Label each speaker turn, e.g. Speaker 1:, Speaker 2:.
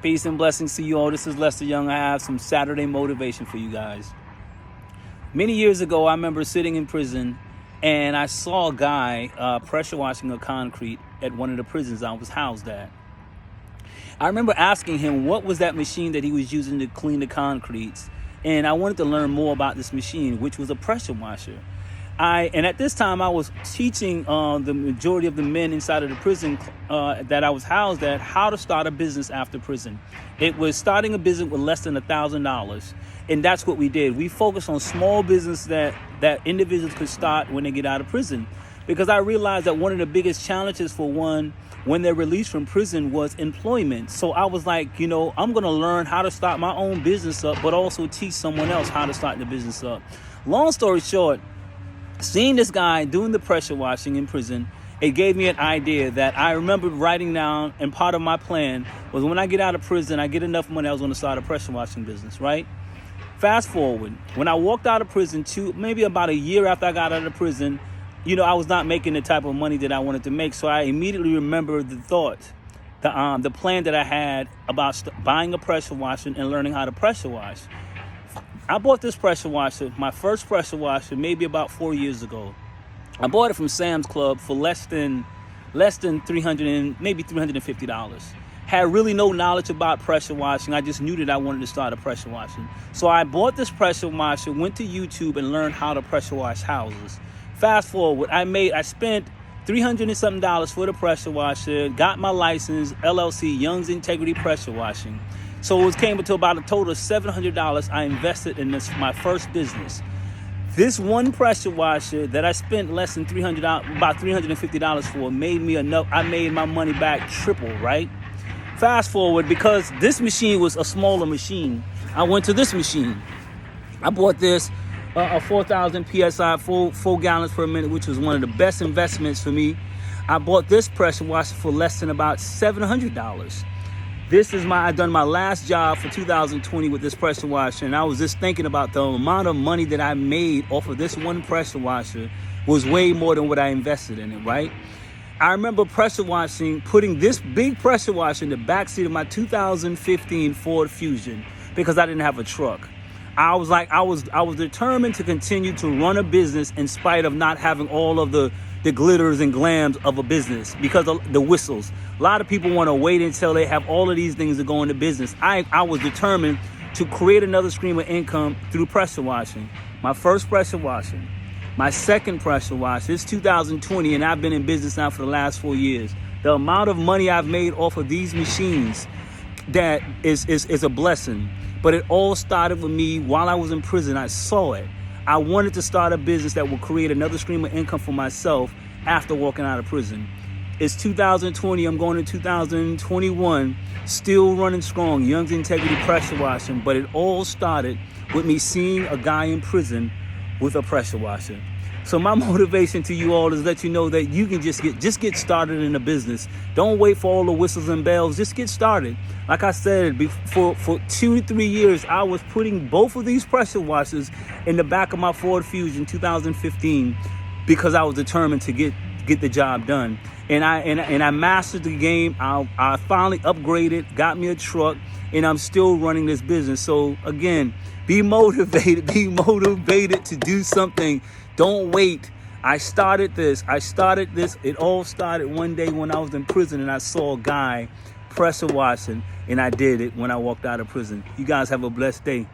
Speaker 1: Peace and blessings to you all. This is Lester Young. I have some Saturday motivation for you guys. Many years ago, I remember sitting in prison and I saw a guy pressure washing a concrete at one of the prisons I was housed at. I remember asking him what was that machine that he was using to clean the concretes, and I wanted to learn more about this machine, which was a pressure washer. And at this time, I was teaching the majority of the men inside of the prison that I was housed at how to start a business after prison. It was starting a business with less than $1,000, and that's what we did. We focused on small business that individuals could start when they get out of prison, because I realized that one of the biggest challenges for one when they're released from prison was employment. So I was like, I'm going to learn how to start my own business up, but also teach someone else how to start the business up. Long story short, seeing this guy doing the pressure washing in prison, it gave me an idea that I remembered writing down, and part of my plan was when I get out of prison, I get enough money, I was going to start a pressure washing business, right? Fast forward, when I walked out of prison, maybe about a year after I got out of prison, I was not making the type of money that I wanted to make. So I immediately remembered the plan that I had about buying a pressure washer and learning how to pressure wash. I bought this pressure washer, my first pressure washer, maybe about 4 years ago. I bought it from Sam's Club for less than $300 and maybe $350. Had really no knowledge about pressure washing. I just knew that I wanted to start a pressure washing. So I bought this pressure washer, went to YouTube and learned how to pressure wash houses. Fast forward, I spent $300 and something for the pressure washer, got my license, LLC, Young's Integrity Pressure Washing. So it came to about a total of $700 I invested in my first business. This one pressure washer that I spent less than about $350 for, made me enough. I made my money back triple, right? Fast forward, because this machine was a smaller machine, I went to this machine. I bought this, a 4,000 PSI, 4 gallons per minute, which was one of the best investments for me. I bought this pressure washer for less than about $700. I've done my last job for 2020 with this pressure washer, and I was just thinking about the amount of money that I made off of this one pressure washer was way more than what I invested in it, right? I remember pressure washing, putting this big pressure washer in the backseat of my 2015 Ford Fusion because I didn't have a truck. I was determined to continue to run a business in spite of not having all of the glitters and glams of a business because of the whistles. A lot of people want to wait until they have all of these things to go into business. I was determined to create another stream of income through pressure washing. My first pressure washer, my second pressure washer, it's 2020 and I've been in business now for the last 4 years. The amount of money I've made off of these machines, that is a blessing. But it all started with me while I was in prison. I saw it. I wanted to start a business that will create another stream of income for myself after walking out of prison. It's 2020. I'm going to 2021, still running strong, Young's Integrity Pressure Washing. But it all started with me seeing a guy in prison with a pressure washer. So my motivation to you all is let you know that you can just get started in a business. Don't wait for all the whistles and bells. Just get started. Like I said, for 2 to 3 years, I was putting both of these pressure washers in the back of my Ford Fusion 2015 because I was determined to get the job done. And I mastered the game. I finally upgraded, got me a truck, and I'm still running this business. So again, be motivated to do something. Don't wait. I started this. It all started one day when I was in prison and I saw a guy pressure washing, and I did it when I walked out of prison. You guys have a blessed day.